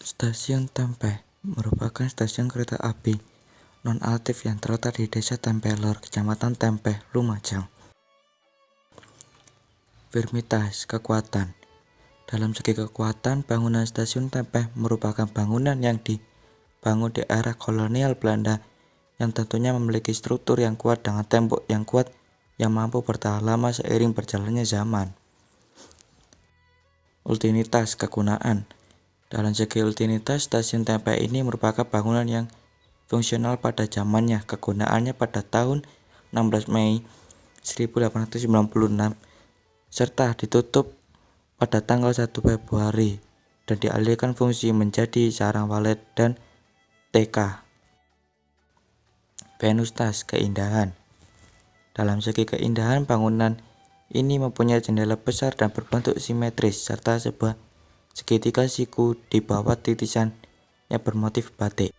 Stasiun Tempeh merupakan stasiun kereta api non-aktif yang terletak di Desa Tempeh-Lor, Kecamatan Tempeh, Lumajang. Firmitas kekuatan. Dalam segi kekuatan, bangunan Stasiun Tempeh merupakan bangunan yang dibangun di era kolonial Belanda yang tentunya memiliki struktur yang kuat dengan tembok yang kuat yang mampu bertahan lama seiring berjalannya zaman. Utilitas kegunaan. Dalam segi utilitas, Stasiun Tempeh ini merupakan bangunan yang fungsional pada zamannya. Kegunaannya pada tahun 16 Mei 1896 serta ditutup pada tanggal 1 Februari dan dialihkan fungsi menjadi sarang walet dan TK. Venustas keindahan. Dalam segi keindahan, bangunan ini mempunyai jendela besar dan berbentuk simetris serta sebuah segitiga siku di bawah titisan yang bermotif batik.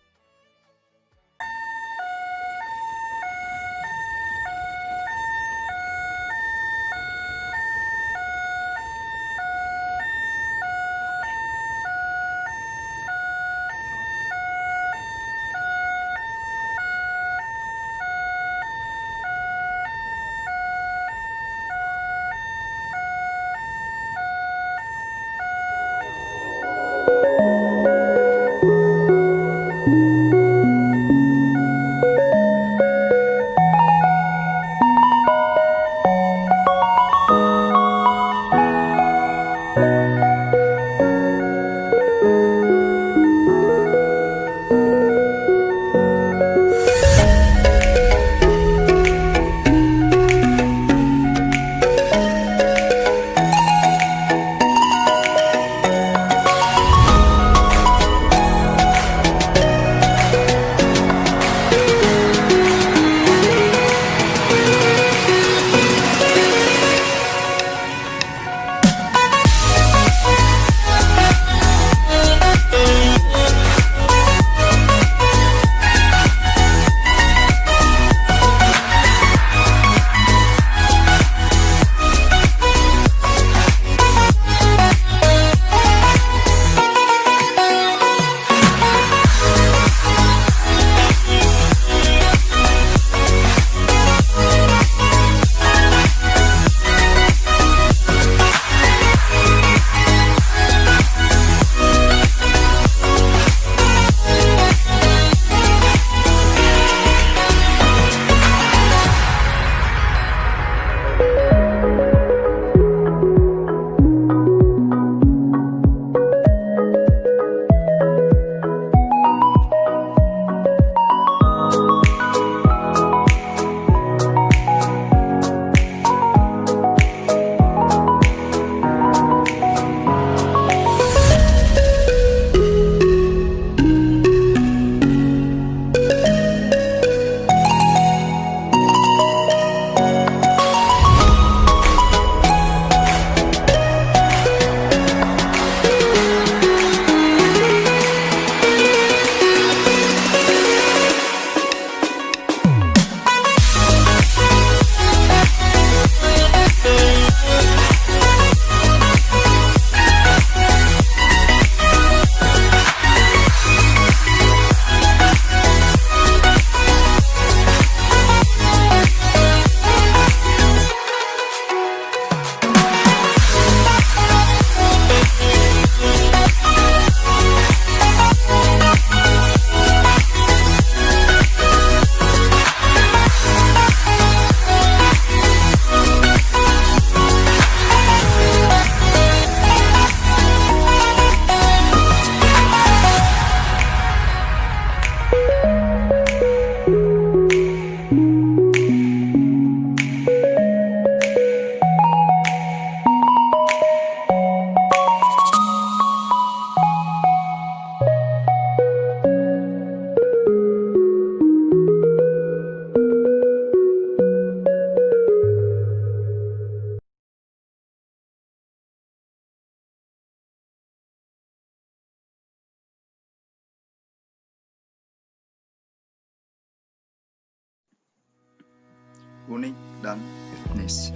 Unik dan etnis.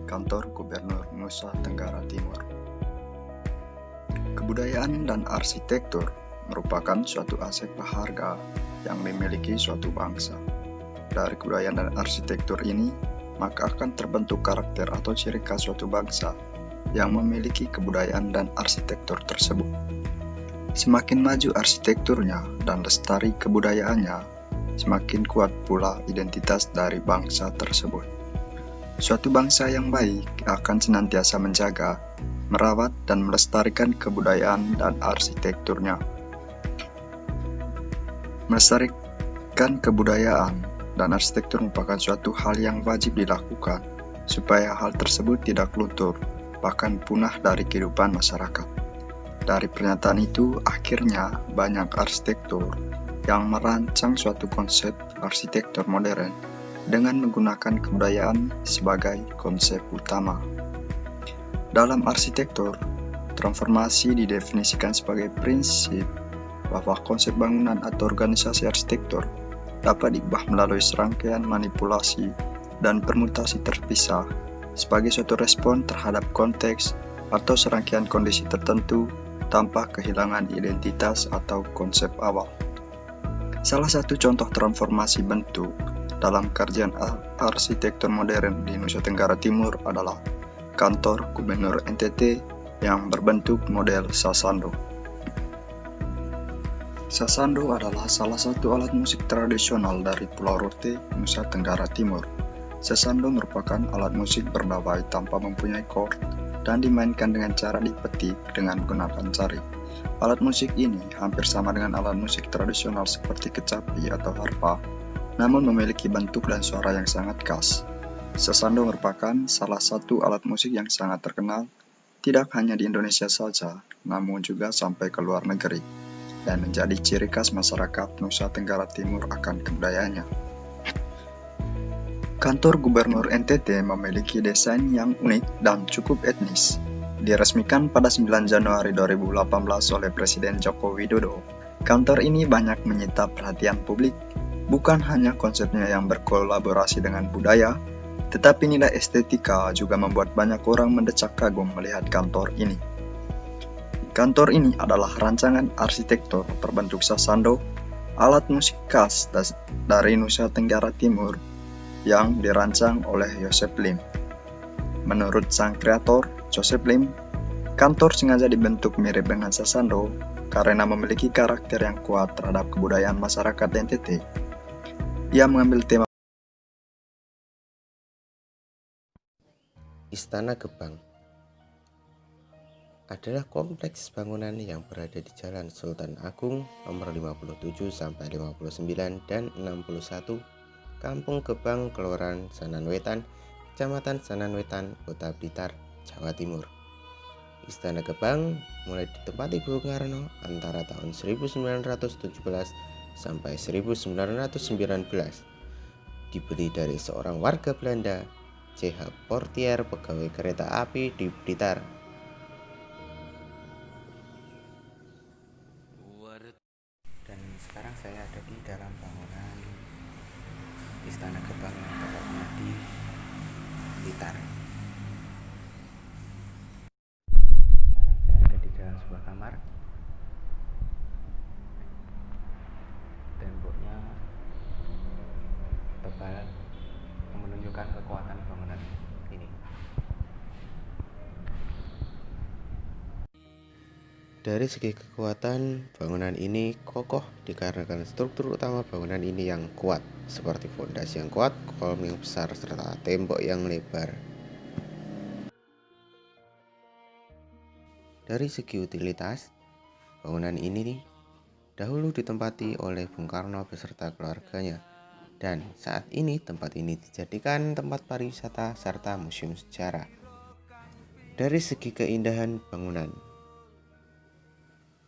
Kantor Gubernur Nusa Tenggara Timur. Kebudayaan dan arsitektur merupakan suatu aset berharga yang dimiliki suatu bangsa. Dari kebudayaan dan arsitektur ini, maka akan terbentuk karakter atau ciri khas suatu bangsa yang memiliki kebudayaan dan arsitektur tersebut. Semakin maju arsitekturnya dan lestari kebudayaannya, semakin kuat pula identitas dari bangsa tersebut. Suatu bangsa yang baik akan senantiasa menjaga, merawat, dan melestarikan kebudayaan dan arsitekturnya. Melestarikan kebudayaan dan arsitektur merupakan suatu hal yang wajib dilakukan supaya hal tersebut tidak luntur, bahkan punah dari kehidupan masyarakat. Dari pernyataan itu, akhirnya banyak arsitektur yang merancang suatu konsep arsitektur modern dengan menggunakan kebudayaan sebagai konsep utama. Dalam arsitektur, transformasi didefinisikan sebagai prinsip bahwa konsep bangunan atau organisasi arsitektur dapat diubah melalui serangkaian manipulasi dan permutasi terpisah sebagai suatu respon terhadap konteks atau serangkaian kondisi tertentu tanpa kehilangan identitas atau konsep awal. Salah satu contoh transformasi bentuk dalam kajian arsitektur modern di Nusa Tenggara Timur adalah kantor Gubernur NTT yang berbentuk model sasando. Sasando adalah salah satu alat musik tradisional dari Pulau Rote, Nusa Tenggara Timur. Sasando merupakan alat musik berdawai tanpa mempunyai chord dan dimainkan dengan cara dipetik dengan menggunakan jari. Alat musik ini hampir sama dengan alat musik tradisional seperti kecapi atau harpa, namun memiliki bentuk dan suara yang sangat khas. Sasando merupakan salah satu alat musik yang sangat terkenal, tidak hanya di Indonesia saja, namun juga sampai ke luar negeri, dan menjadi ciri khas masyarakat Nusa Tenggara Timur akan kebudayaannya. Kantor Gubernur NTT memiliki desain yang unik dan cukup etnis. Diresmikan pada 9 Januari 2018 oleh Presiden Joko Widodo, kantor ini banyak menyita perhatian publik. Bukan hanya konsepnya yang berkolaborasi dengan budaya, tetapi nilai estetika juga membuat banyak orang mendecak kagum melihat kantor ini. Kantor ini adalah rancangan arsitektur berbentuk sasando, alat musik khas dari Nusa Tenggara Timur yang dirancang oleh Joseph Lim. Menurut sang kreator, Joseph Lim, kantor sengaja dibentuk mirip dengan sasando karena memiliki karakter yang kuat terhadap kebudayaan masyarakat NTT. Ia mengambil tema Istana Gebang adalah kompleks bangunan yang berada di Jalan Sultan Agung nomor 57 sampai 59 dan 61, Kampung Gebang, Kelurahan Sananwetan, Kecamatan Sananwetan, Kota Blitar, Jawa Timur. Istana Gebang mulai ditempati Bung Karno antara tahun 1917 sampai 1919. Dibeli dari seorang warga Belanda, C.H. Portier, pegawai kereta api di Blitar. Dan sekarang saya ada di dalam bangunan Istana Gebang yang tepatnya di Blitar. Sekarang saya ada di dalam sebuah kamar. Temboknya tebal, menunjukkan kekuatan bangunan ini. Dari segi kekuatan, bangunan ini kokoh dikarenakan struktur utama bangunan ini yang kuat, seperti fondasi yang kuat, kolom yang besar, serta tembok yang lebar. Dari segi utilitas, bangunan ini dahulu ditempati oleh Bung Karno beserta keluarganya, dan saat ini tempat ini dijadikan tempat pariwisata serta museum sejarah. Dari segi keindahan bangunan,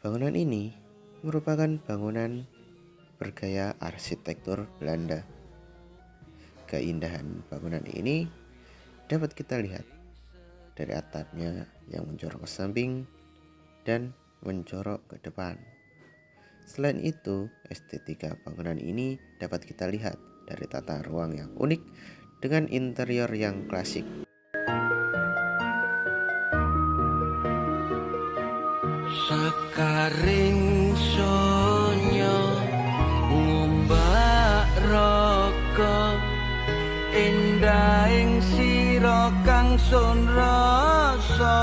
bangunan ini merupakan bangunan bergaya arsitektur Belanda. Keindahan bangunan ini dapat kita lihat dari atapnya yang menjorok ke samping dan menjorok ke depan. Selain itu, estetika bangunan ini dapat kita lihat dari tata ruang yang unik dengan interior yang klasik. Sekaring sonyo ngumbak raka endahing sira kang sun rasa